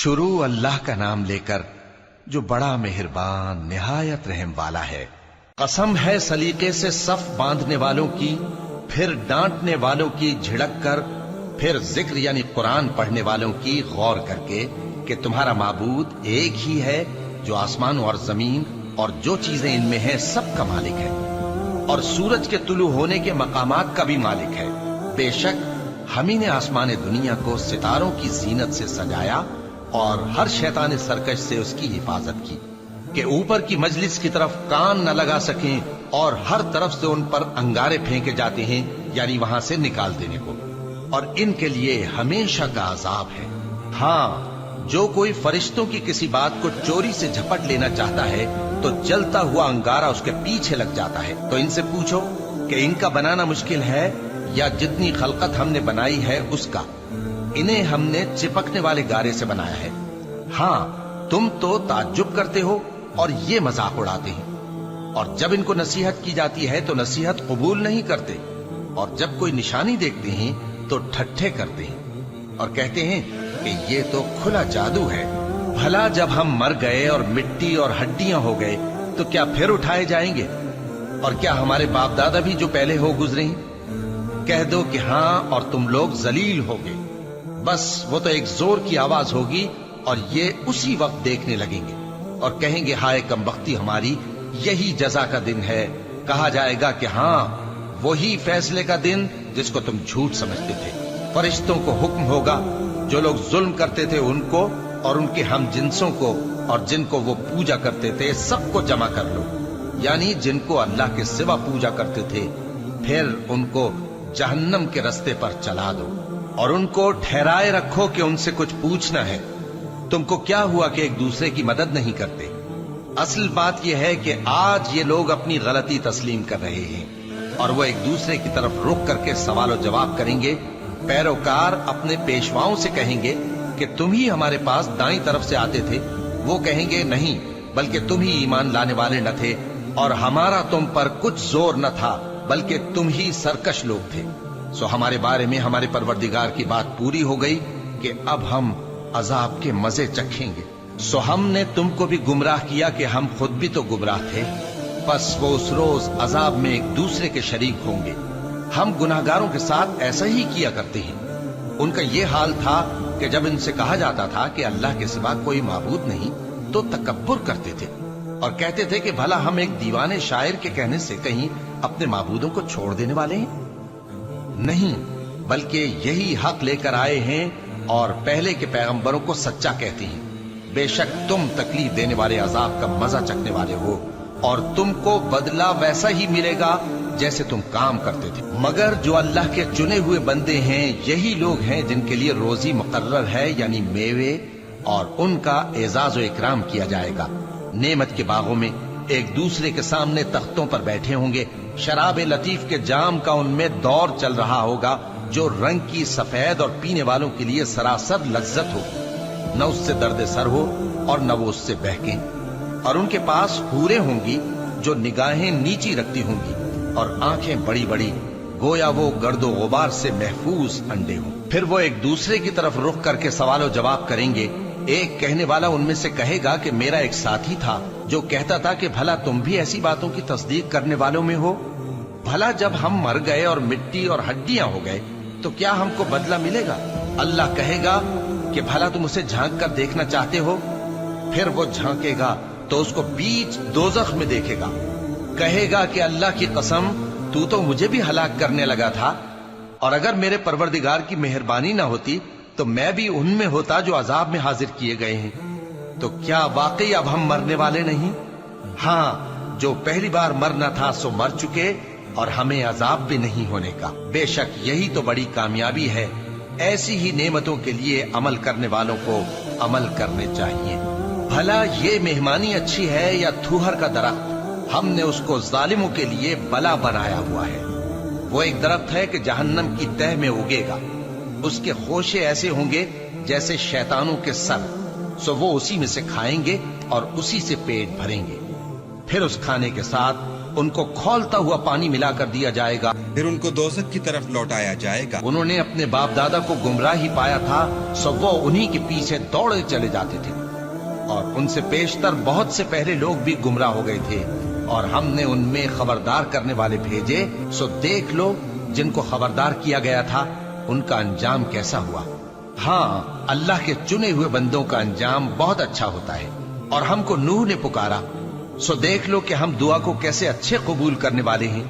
शुरू अल्लाह का नाम लेकर जो बड़ा मेहरबान निहायत रहम वाला है। कसम है सलीके से सफ बांधने वालों की, फिर डांटने वालों की झिड़क कर, फिर जिक्र यानी कुरान पढ़ने वालों की गौर करके कि तुम्हारा माबूद एक ही है जो आसमान और जमीन और जो चीजें इनमें हैं सब का मालिक है, और सूरज के तुलू होने के मकामात का भी मालिक है। बेशक हम ही ने आसमान दुनिया को सितारों की जीनत से सजाया और हर शैतान सरकश से उसकी हिफाजत की कि ऊपर की मजलिस की तरफ कान न लगा सकें और हर तरफ से उन पर अंगारे फेंके जाते हैं, यानी वहां से निकाल देने को, और इनके लिए हमेशा का अजाब है। हाँ, जो कोई फरिश्तों की किसी बात को चोरी से झपट लेना चाहता है तो जलता हुआ अंगारा उसके पीछे लग जाता है। तो इनसे पूछो कि इनका बनाना मुश्किल है या जितनी खलकत हमने बनाई है उसका। इन्हें हमने चिपकने वाले गारे से बनाया है। हाँ, तुम तो ताज्जुब करते हो और ये मजाक उड़ाते हैं, और जब इनको नसीहत की जाती है तो नसीहत कबूल नहीं करते, और जब कोई निशानी देखते हैं तो ठट्ठे करते हैं और कहते हैं कि ये तो खुला जादू है। भला जब हम मर गए और मिट्टी और हड्डियां हो गए तो क्या फिर उठाए जाएंगे? और क्या हमारे बाप दादा भी जो पहले हो गुजरे हैं? कह दो कि हाँ और तुम लोग जलील होगे। बस वो तो एक जोर की आवाज होगी और ये उसी वक्त देखने लगेंगे और कहेंगे हाय कमबख्ती हमारी, यही जजा का दिन है। कहा जाएगा कि हाँ, वही फैसले का दिन जिसको तुम झूठ समझते थे। फरिश्तों को हुक्म होगा जो लोग जुल्म करते थे उनको और उनके हम जिन्सों को और जिनको वो पूजा करते थे सबको जमा कर लो, यानी जिनको अल्लाह के सिवा पूजा करते थे, फिर उनको जहन्नम के रास्ते पर चला दो और उनको ठहराए रखो कि उनसे कुछ पूछना है। तुमको क्या हुआ कि एक दूसरे की मदद नहीं करते? असल बात यह है कि आज ये लोग अपनी गलती तस्लीम कर रहे हैं और वो एक दूसरे की तरफ रुख करके सवाल जवाब करेंगे। पैरोकार अपने पेशवाओं से कहेंगे कि तुम ही हमारे पास दाईं तरफ से आते थे। वो कहेंगे नहीं, बल्कि तुम ही ईमान लाने वाले न थे और हमारा तुम पर कुछ जोर न था, बल्कि तुम ही सरकश लोग थे। सो हमारे बारे में हमारे परवरदिगार की बात पूरी हो गई कि अब हम अजाब के मजे चखेंगे। सो हमने तुमको भी गुमराह किया कि हम खुद भी तो गुमराह थे। बस वो उस रोज अजाब में एक दूसरे के शरीक होंगे। हम गुनाहगारों के साथ ऐसा ही किया करते हैं। उनका ये हाल था कि जब इनसे कहा जाता था कि अल्लाह के सिवा कोई माबूद नहीं तो तकब्बुर करते थे और कहते थे कि भला हम एक दीवाने शायर के कहने से कहीं अपने माबूदों को छोड़ देने वाले हैं? नहीं, बल्कि यही हक लेकर आए हैं और पहले के पैगंबरों को सच्चा कहते हैं। बेशक तुम तकलीफ देने वाले अजाब का मजा चखने वाले हो और तुमको बदला वैसा ही मिलेगा जैसे तुम काम करते थे। मगर जो अल्लाह के चुने हुए बंदे हैं यही लोग हैं जिनके लिए रोजी मुकर्रर है, यानी मेवे, और उनका एजाज और इकराम किया जाएगा। नेमत के बागों में एक दूसरे के सामने तख्तों पर बैठे होंगे। शराब लतीफ के जाम का उनमें दौर चल रहा होगा जो रंग की सफेद और पीने वालों के लिए सरासर लज्जत हो। न उससे दर्द सर हो और न वो उससे बहके। और उनके पास हूरें होंगी जो निगाहें नीची रखती होंगी और आंखें बड़ी बड़ी, गोया वो गर्दो गुबार से महफूज अंडे हों। फिर वो एक दूसरे की तरफ रुख करके सवाल जवाब करेंगे। एक कहने वाला उनमें से कहेगा कि मेरा एक साथी था जो कहता था कि भला तुम भी ऐसी बातों की तस्दीक करने वालों में हो? भला जब हम मर गए और मिट्टी और हड्डियां हो गए तो क्या हमको बदला मिलेगा? अल्लाह कहेगा कि भला तुम उसे झांक कर देखना चाहते हो? फिर वो झांकेगा तो उसको बीच दोजख में देखेगा। कहेगा कि अल्लाह की कसम, तू तो मुझे भी हलाक करने लगा था, और अगर मेरे परवरदिगार की मेहरबानी ना होती तो मैं भी उनमें होता जो अजाब में हाजिर किए गए हैं। तो क्या वाकई अब हम मरने वाले नहीं? हाँ, जो पहली बार मरना था सो मर चुके और हमें अजाब भी नहीं होने का। बेशक यही तो बड़ी कामयाबी है। ऐसी ही नेमतों के लिए अमल करने वालों को अमल करने चाहिए। भला ये मेहमानी अच्छी है या थूहर का दरख्त? हमने उसको जालिमों के लिए बला बनाया हुआ है। वो एक दरख्त है कि जहन्नम की तह में उगेगा। उसके खोशे ऐसे होंगे जैसे शैतानों के सर। सो वो उसी में से खाएंगे और उसी से पेट भरेंगे। फिर उस खाने के साथ ان کو کھولتا ہوا پانی ملا کر دیا جائے گا، پھر ان کو دوزخ کی طرف لوٹایا جائے گا۔ انہوں نے اپنے باپ دادا کو گمراہ ہی پایا تھا، سو وہ انہی کے پیچھے دوڑے چلے جاتے تھے، اور ان سے پیشتر بہت سے پہلے لوگ بھی گمراہ ہو گئے تھے، اور ہم نے ان میں خبردار کرنے والے بھیجے، سو دیکھ لو جن کو خبردار کیا گیا تھا ان کا انجام کیسا ہوا۔ ہاں، اللہ کے چنے ہوئے بندوں کا انجام بہت اچھا ہوتا ہے۔ اور ہم کو نوح نے پکارا، سو دیکھ لو کہ ہم دعا کو کیسے اچھے قبول کرنے والے ہیں،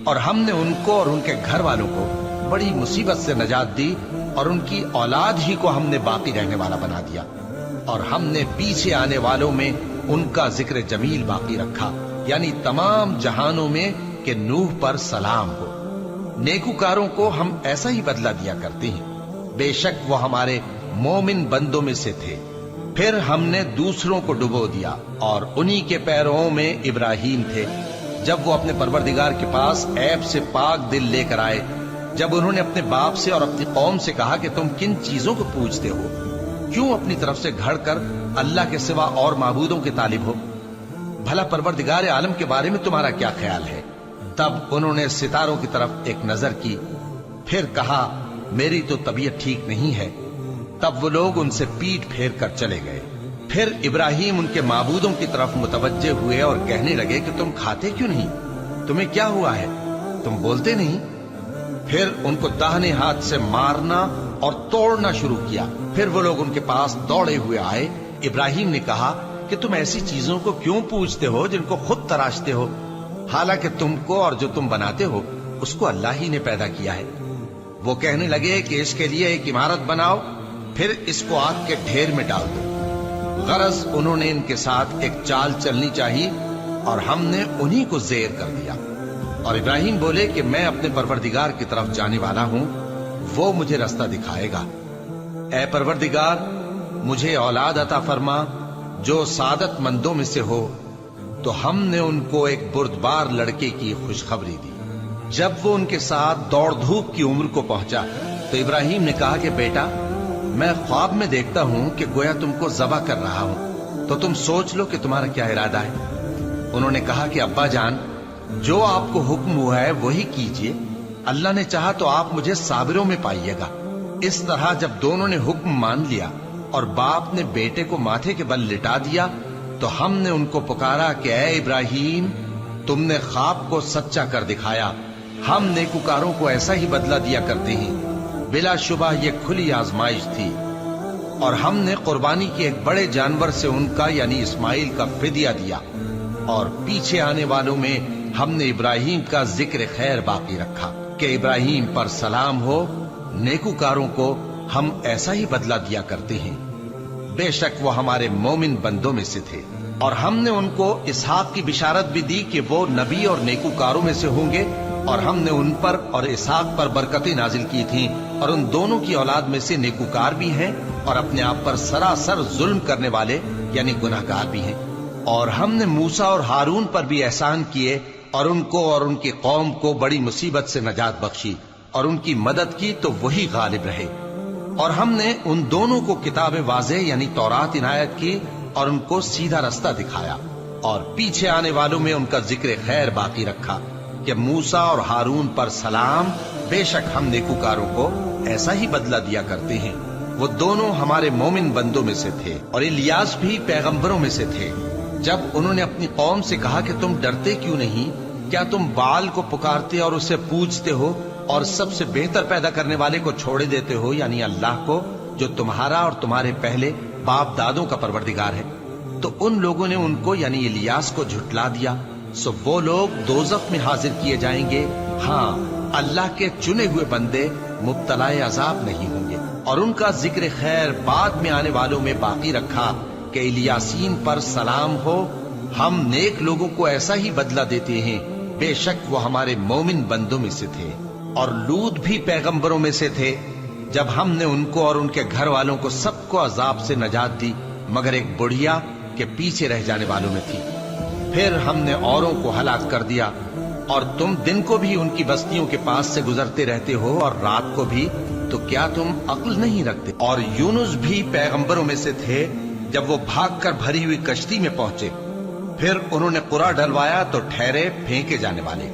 اور ہم نے ان کو اور ان کے گھر والوں کو بڑی مصیبت سے نجات دی، اور ان کی اولاد ہی کو ہم نے باقی رہنے والا بنا دیا، اور ہم نے پیچھے آنے والوں میں ان کا ذکر جمیل باقی رکھا، یعنی تمام جہانوں میں کہ نوح پر سلام ہو۔ نیکوکاروں کو ہم ایسا ہی بدلہ دیا کرتے ہیں، بے شک وہ ہمارے مومن بندوں میں سے تھے۔ پھر ہم نے دوسروں کو ڈبو دیا، اور انہی کے پیروں میں ابراہیم تھے، جب وہ اپنے پروردگار کے پاس عیب سے پاک دل لے کر آئے، جب انہوں نے اپنے باپ سے اور اپنی قوم سے کہا کہ تم کن چیزوں کو پوجتے ہو، کیوں اپنی طرف سے گھڑ کر اللہ کے سوا اور معبودوں کے طالب ہو؟ بھلا پروردگار عالم کے بارے میں تمہارا کیا خیال ہے؟ تب انہوں نے ستاروں کی طرف ایک نظر کی، پھر کہا میری تو طبیعت ٹھیک نہیں ہے۔ تب وہ لوگ ان سے پیٹ پھیر کر چلے گئے۔ پھر ابراہیم ان کے معبودوں کی طرف متوجہ ہوئے اور کہنے لگے کہ تم کھاتے کیوں نہیں؟ تمہیں کیا ہوا ہے؟ تم بولتے نہیں؟ پھر ان کو داہنے ہاتھ سے مارنا اور توڑنا شروع کیا۔ پھر وہ لوگ ان کے پاس دوڑے ہوئے آئے۔ ابراہیم نے کہا کہ تم ایسی چیزوں کو کیوں پوجتے ہو جن کو خود تراشتے ہو، حالانکہ تم کو اور جو تم بناتے ہو اس کو اللہ ہی نے پیدا کیا ہے۔ وہ کہنے لگے کہ اس کے لیے ایک عمارت بناؤ، پھر اس کو آگ کے ڈھیر میں ڈال دو۔ غرض انہوں نے ان کے ساتھ ایک چال چلنی چاہیے، اور ہم نے انہی کو زیر کر دیا۔ اور ابراہیم بولے کہ میں اپنے پروردگار کی طرف جانے والا ہوں، وہ مجھے رستہ دکھائے گا۔ اے پروردگار، مجھے اولاد عطا فرما جو سعادت مندوں میں سے ہو۔ تو ہم نے ان کو ایک بردبار لڑکے کی خوشخبری دی۔ جب وہ ان کے ساتھ دوڑ دھوپ کی عمر کو پہنچا تو ابراہیم نے کہا کہ بیٹا، میں خواب میں دیکھتا ہوں کہ گویا تم کو ذبح کر رہا ہوں، تو تم سوچ لو کہ تمہارا کیا ارادہ ہے۔ انہوں نے کہا کہ ابا جان، جو آپ کو حکم ہوا ہے وہی کیجئے، اللہ نے چاہا تو آپ مجھے صابروں میں پائیے گا۔ اس طرح جب دونوں نے حکم مان لیا اور باپ نے بیٹے کو ماتھے کے بل لٹا دیا، تو ہم نے ان کو پکارا کہ اے ابراہیم، تم نے خواب کو سچا کر دکھایا، ہم نیکوکاروں کو ایسا ہی بدلہ دیا کرتے ہیں۔ بلا شبہ یہ کھلی آزمائش تھی، اور ہم نے قربانی کی ایک بڑے جانور سے ان کا یعنی اسماعیل کا فدیہ دیا، اور پیچھے آنے والوں میں ہم نے ابراہیم کا ذکر خیر باقی رکھا کہ ابراہیم پر سلام ہو۔ نیکوکاروں کو ہم ایسا ہی بدلہ دیا کرتے ہیں، بے شک وہ ہمارے مومن بندوں میں سے تھے۔ اور ہم نے ان کو اسحاق کی بشارت بھی دی کہ وہ نبی اور نیکوکاروں میں سے ہوں گے، اور ہم نے ان پر اور اسحاق پر برکتیں نازل کی تھیں، اور ان دونوں کی اولاد میں سے نیکوکار بھی ہیں اور اپنے آپ پر سراسر ظلم کرنے والے یعنی گناہگار بھی ہیں۔ اور ہم نے موسیٰ اور ہارون پر بھی احسان کیے، اور ان کو اور ان کی قوم کو بڑی مصیبت سے نجات بخشی، اور ان کی مدد کی تو وہی غالب رہے۔ اور ہم نے ان دونوں کو کتاب واضح یعنی تورات عنایت کی، اور ان کو سیدھا رستہ دکھایا، اور پیچھے آنے والوں میں ان کا ذکر خیر باقی رکھا کہ موسیٰ اور ہارون پر سلام، بے شک ہم نیکوکاروں کو ایسا ہی بدلہ دیا کرتے ہیں۔ وہ دونوں ہمارے مومن بندوں میں سے تھے، اور الیاس بھی پیغمبروں میں سے تھے۔ جب انہوں نے اپنی قوم سے کہا کہ تم ڈرتے کیوں نہیں؟ کیا تم بال کو پکارتے اور اسے پوجتے ہو، اور سب سے بہتر پیدا کرنے والے کو چھوڑے دیتے ہو یعنی اللہ کو، جو تمہارا اور تمہارے پہلے باپ دادوں کا پروردگار ہے؟ تو ان لوگوں نے ان کو یعنی الیاس کو جھٹلا دیا، سو وہ لوگ دوزخ میں حاضر کیے جائیں گے۔ ہاں، اللہ کے چنے ہوئے بندے مبتلا عذاب نہیں ہوں گے۔ اور ان کا ذکر خیر بعد میں آنے والوں میں باقی رکھا کہ الیاسین پر سلام ہو۔ ہم نیک لوگوں کو ایسا ہی بدلہ دیتے ہیں، بے شک وہ ہمارے مومن بندوں میں سے تھے۔ اور لوط بھی پیغمبروں میں سے تھے، جب ہم نے ان کو اور ان کے گھر والوں کو سب کو عذاب سے نجات دی، مگر ایک بڑھیا کے پیچھے رہ جانے والوں میں تھی۔ پھر ہم نے اوروں کو ہلاک کر دیا، اور تم دن کو بھی ان کی بستیوں کے پاس سے گزرتے رہتے ہو اور رات کو بھی، تو کیا تم عقل نہیں رکھتے؟ اور یونس بھی پیغمبروں میں سے تھے، جب وہ بھاگ کر بھری ہوئی کشتی میں پہنچے फिर उन्होंने कुरा डलवाया तो ठहरे फेंके जाने वाले।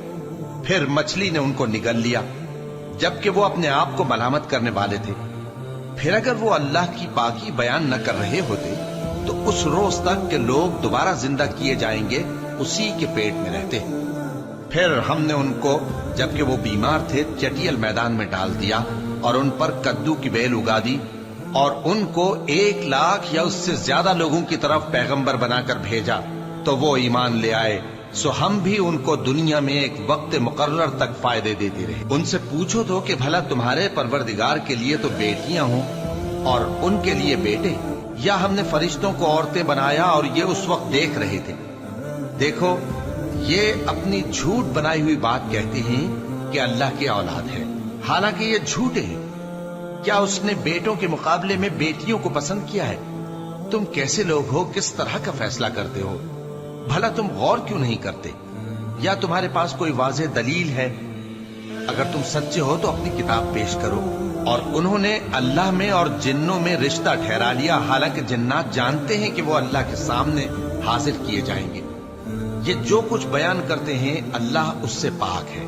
फिर मछली ने उनको निगल लिया, जबकि वो अपने आप को मलामत करने वाले थे। फिर अगर वो अल्लाह की पाकी बयान न कर रहे होते तो उस रोज तक के लोग दोबारा जिंदा किए जाएंगे उसी के पेट में रहते। फिर हमने उनको, जबकि वो बीमार थे, चटियल मैदान में डाल दिया और उन पर कद्दू की बेल उगा दी और उनको 1 लाख या उससे ज्यादा लोगों की तरफ पैगंबर बनाकर भेजा तो वो ईमान ले आए। सो हम भी उनको दुनिया में एक वक्त मुकर्रर तक फायदे देते रहे। उनसे पूछो तो कि भला तुम्हारे परवरदिगार के लिए तो बेटियां हों और उनके लिए बेटे, या हमने फरिश्तों को औरतें बनाया और ये उस वक्त देख रहे थे। देखो, ये अपनी झूठ बनाई हुई बात कहते हैं कि अल्लाह की औलाद है, हालांकि ये झूठे हैं। क्या उसने बेटों के मुकाबले में बेटियों को पसंद किया है? तुम कैसे लोग हो, किस तरह का फैसला करते हो? भला तुम गौर क्यों नहीं करते? या तुम्हारे पास कोई वाज़ेह दलील है? अगर तुम सच्चे हो तो अपनी किताब पेश करो। और उन्होंने अल्लाह में और जिन्नों में रिश्ता ठहरा लिया, हालांकि जिन्नात जानते हैं कि वो अल्लाह के सामने हाजिर किए जाएंगे। ये जो कुछ बयान करते हैं अल्लाह उससे पाक है,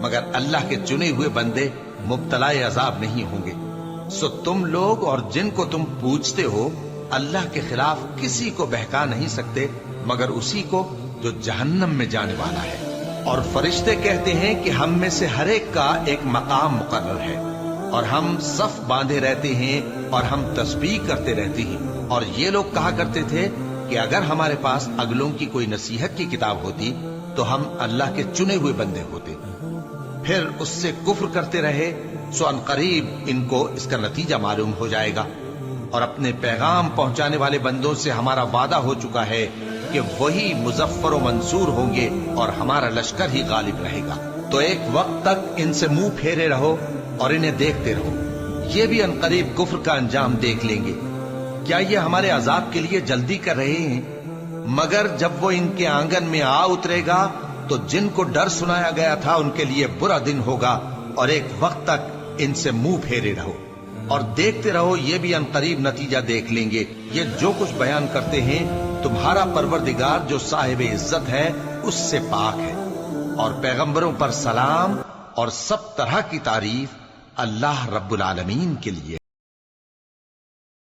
मगर अल्लाह के चुने हुए बंदे मुब्तला अजाब नहीं होंगे। सो तुम लोग और जिनको तुम पूछते हो अल्लाह के खिलाफ किसी को बहका नहीं सकते मगर उसी को जो जहन्नम में जाने वाला है। और फरिश्ते कहते हैं कि हम में से हर एक का एक मकाम मुकर्रर है और हम सफ बांधे रहते हैं और हम तस्बीह करते रहते हैं। और ये लोग कहा करते थे कि अगर हमारे पास अगलों की कोई नसीहत की किताब होती तो हम अल्लाह के चुने हुए बंदे होते। फिर उससे कुफ्र करते रहे, सो अनकरीब इनको इसका नतीजा मालूम हो जाएगा। और अपने पैगाम पहुंचाने वाले बंदों से हमारा वादा हो चुका है कि वही मुजफ्फर व मंसूर होंगे और हमारा लश्कर ही गालिब रहेगा। तो एक वक्त तक इनसे मुंह फेरे रहो और इन्हें देखते रहो, ये भी अनकरीब कुफ्र का अंजाम देख लेंगे। क्या ये हमारे अजाब के लिए जल्दी कर रहे हैं? मगर जब वो इनके आंगन में आ उतरेगा तो जिनको डर सुनाया गया था उनके लिए बुरा दिन होगा। और एक वक्त तक इनसे मुंह फेरे रहो और देखते रहो, ये भी अनकरीब नतीजा देख लेंगे। ये जो कुछ बयान करते हैं तुम्हारा परवरदिगार जो साहिब इज्जत है उससे पाक है। और पैगंबरों पर सलाम और सब तरह की तारीफ अल्लाह रब्बुल आलमीन के लिए